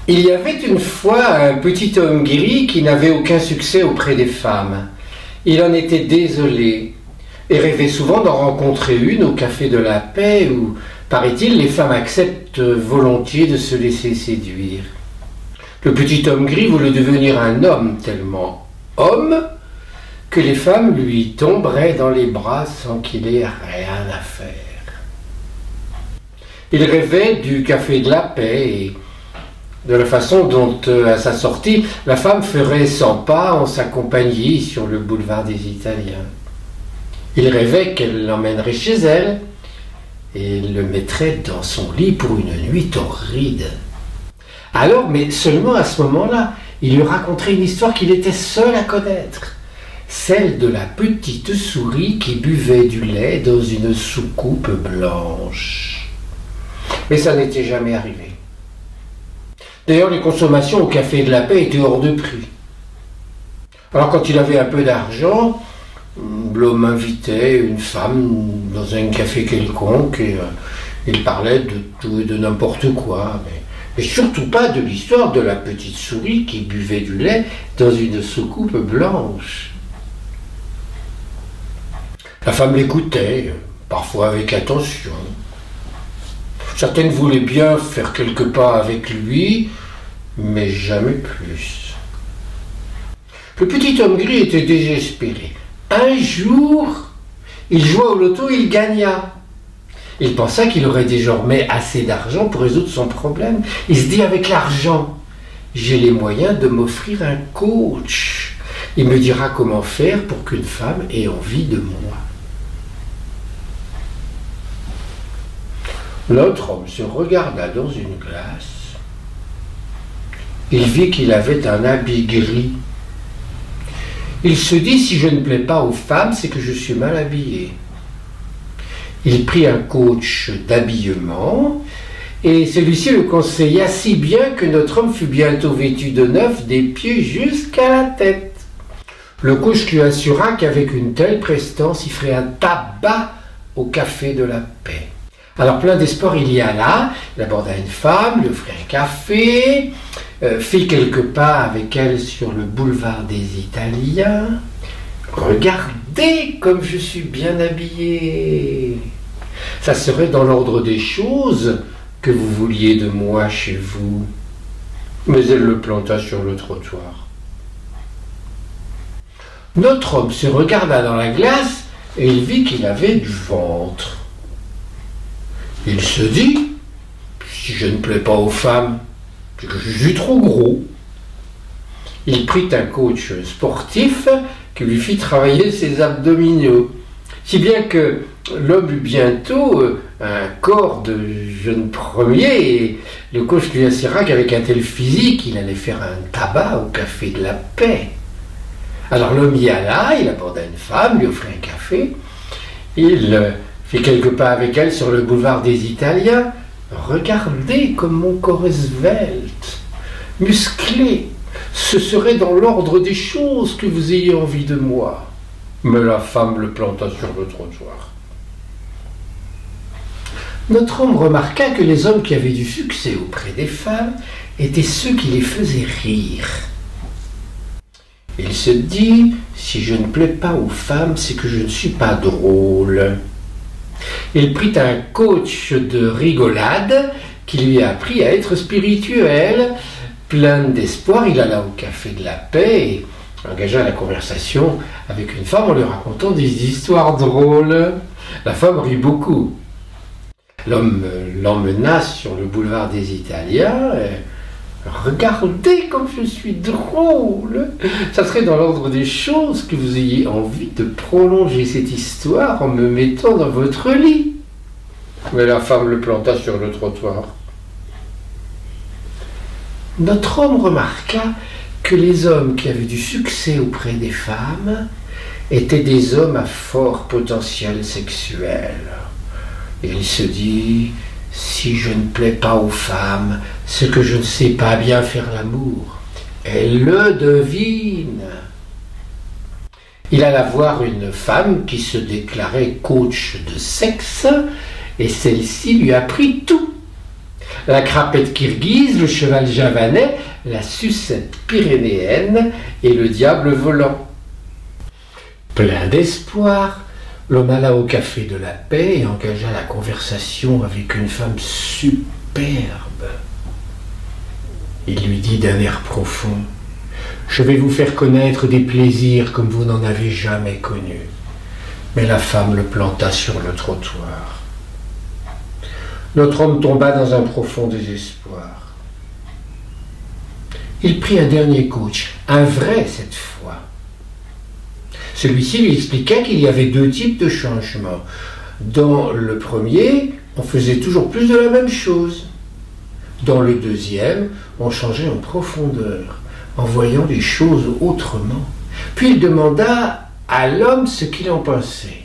Il y avait une fois un petit homme gris qui n'avait aucun succès auprès des femmes. Il en était désolé et rêvait souvent d'en rencontrer une au Café de la Paix où, paraît-il, les femmes acceptent volontiers de se laisser séduire. Le petit homme gris voulait devenir un homme tellement homme que les femmes lui tomberaient dans les bras sans qu'il ait rien à faire. Il rêvait du Café de la Paix et de la façon dont, à sa sortie, la femme ferait 100 pas en sa compagnie sur le boulevard des Italiens. Il rêvait qu'elle l'emmènerait chez elle et le mettrait dans son lit pour une nuit torride. Alors, mais seulement à ce moment-là, il lui raconterait une histoire qu'il était seul à connaître, celle de la petite souris qui buvait du lait dans une soucoupe blanche. Mais ça n'était jamais arrivé. D'ailleurs, les consommations au Café de la Paix étaient hors de prix. Alors, quand il avait un peu d'argent, l'homme invitait une femme dans un café quelconque et il parlait de tout et de n'importe quoi, mais surtout pas de l'histoire de la petite souris qui buvait du lait dans une soucoupe blanche. La femme l'écoutait, parfois avec attention. Certaines voulaient bien faire quelques pas avec lui, mais jamais plus. Le petit homme gris était désespéré. Un jour, il joua au loto et il gagna. Il pensa qu'il aurait désormais assez d'argent pour résoudre son problème. Il se dit, avec l'argent, j'ai les moyens de m'offrir un coach. Il me dira comment faire pour qu'une femme ait envie de moi. L'autre homme se regarda dans une glace. Il vit qu'il avait un habit gris. Il se dit, si je ne plais pas aux femmes, c'est que je suis mal habillé. Il prit un coach d'habillement et celui-ci le conseilla si bien que notre homme fut bientôt vêtu de neuf des pieds jusqu'à la tête. Le coach lui assura qu'avec une telle prestance, il ferait un tabac au Café de la Paix. Alors plein d'espoir, il y alla, il aborda une femme, lui offrit un café, fit quelques pas avec elle sur le boulevard des Italiens. Regardez comme je suis bien habillé. Ça serait dans l'ordre des choses que vous vouliez de moi chez vous. Mais elle le planta sur le trottoir. Notre homme se regarda dans la glace et il vit qu'il avait du ventre. Il se dit, si je ne plais pas aux femmes, c'est que je suis trop gros. Il prit un coach sportif qui lui fit travailler ses abdominaux, si bien que l'homme eut bientôt un corps de jeune premier et le coach lui assura qu'avec un tel physique, il allait faire un tabac au Café de la Paix. Alors l'homme y alla, il aborda une femme, lui offrit un café, il fit quelques pas avec elle sur le boulevard des Italiens. Regardez comme mon corps est svelte, musclé. Ce serait dans l'ordre des choses que vous ayez envie de moi. Mais la femme le planta sur le trottoir. Notre homme remarqua que les hommes qui avaient du succès auprès des femmes étaient ceux qui les faisaient rire. Il se dit, si je ne plais pas aux femmes, c'est que je ne suis pas drôle. Il prit un coach de rigolade qui lui apprit à être spirituel. Plein d'espoir, il alla au Café de la Paix et engagea la conversation avec une femme en lui racontant des histoires drôles. La femme rit beaucoup. L'homme l'emmena sur le boulevard des Italiens. Regardez comme je suis drôle. Ça serait dans l'ordre des choses que vous ayez envie de prolonger cette histoire en me mettant dans votre lit. Mais la femme le planta sur le trottoir. Notre homme remarqua que les hommes qui avaient du succès auprès des femmes étaient des hommes à fort potentiel sexuel. Et il se dit, si je ne plais pas aux femmes, c'est que je ne sais pas bien faire l'amour. Elle le devine. Il alla voir une femme qui se déclarait coach de sexe et celle-ci lui apprit tout. la crapette kirghize, le cheval javanais, la sucette pyrénéenne et le diable volant. Plein d'espoir, l'homme alla au café de la paix et engagea la conversation avec une femme superbe. Il lui dit d'un air profond: « Je vais vous faire connaître des plaisirs comme vous n'en avez jamais connus. » Mais la femme le planta sur le trottoir. Notre homme tomba dans un profond désespoir. Il prit un dernier coach, un vrai cette fois. Celui-ci lui expliqua qu'il y avait deux types de changements. Dans le premier, on faisait toujours plus de la même chose. Dans le deuxième, on changeait en profondeur, en voyant les choses autrement. Puis il demanda à l'homme ce qu'il en pensait.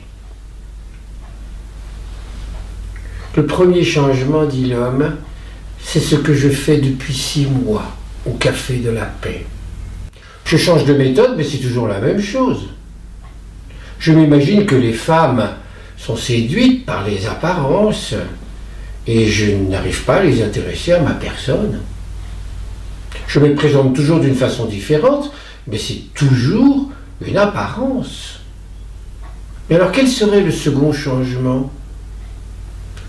Le premier changement, dit l'homme, c'est ce que je fais depuis 6 mois au café de la paix. Je change de méthode, mais c'est toujours la même chose. Je m'imagine que les femmes sont séduites par les apparences et je n'arrive pas à les intéresser à ma personne. Je me présente toujours d'une façon différente, mais c'est toujours une apparence. Mais alors quel serait le second changement?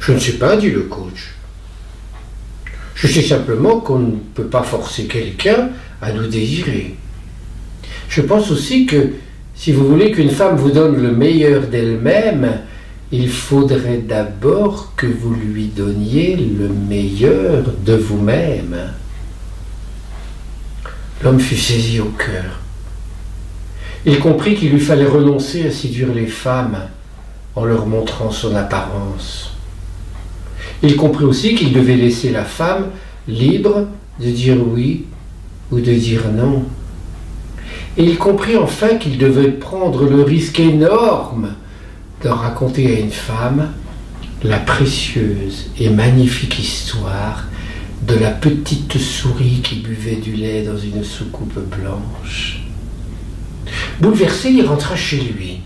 Je ne sais pas, dit le coach. Je sais simplement qu'on ne peut pas forcer quelqu'un à nous désirer. Je pense aussi que si vous voulez qu'une femme vous donne le meilleur d'elle-même, il faudrait d'abord que vous lui donniez le meilleur de vous-même. L'homme fut saisi au cœur. Il comprit qu'il lui fallait renoncer à séduire les femmes en leur montrant son apparence. Il comprit aussi qu'il devait laisser la femme libre de dire oui ou de dire non. Et il comprit enfin qu'il devait prendre le risque énorme de raconter à une femme la précieuse et magnifique histoire de la petite souris qui buvait du lait dans une soucoupe blanche. Bouleversé, il rentra chez lui.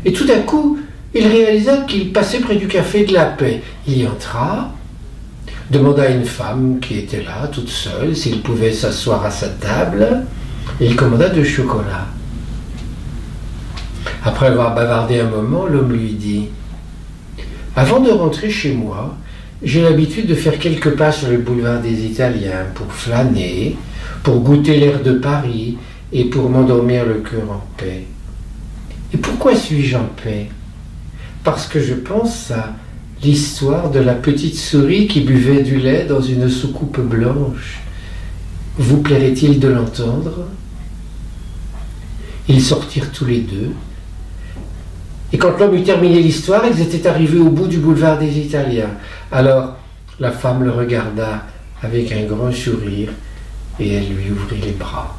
Et tout d'un coup, il réalisa qu'il passait près du café de la paix. Il y entra, demanda à une femme qui était là, toute seule, s'il pouvait s'asseoir à sa table, et il commanda 2 chocolats. Après avoir bavardé un moment, l'homme lui dit: « Avant de rentrer chez moi, j'ai l'habitude de faire quelques pas sur le boulevard des Italiens pour flâner, pour goûter l'air de Paris et pour m'endormir le cœur en paix. Et pourquoi suis-je en paix? Parce que je pense à l'histoire de la petite souris qui buvait du lait dans une soucoupe blanche. Vous plairait-il de l'entendre? » Ils sortirent tous les deux. Et quand l'homme eut terminé l'histoire, ils étaient arrivés au bout du boulevard des Italiens. Alors la femme le regarda avec un grand sourire et elle lui ouvrit les bras.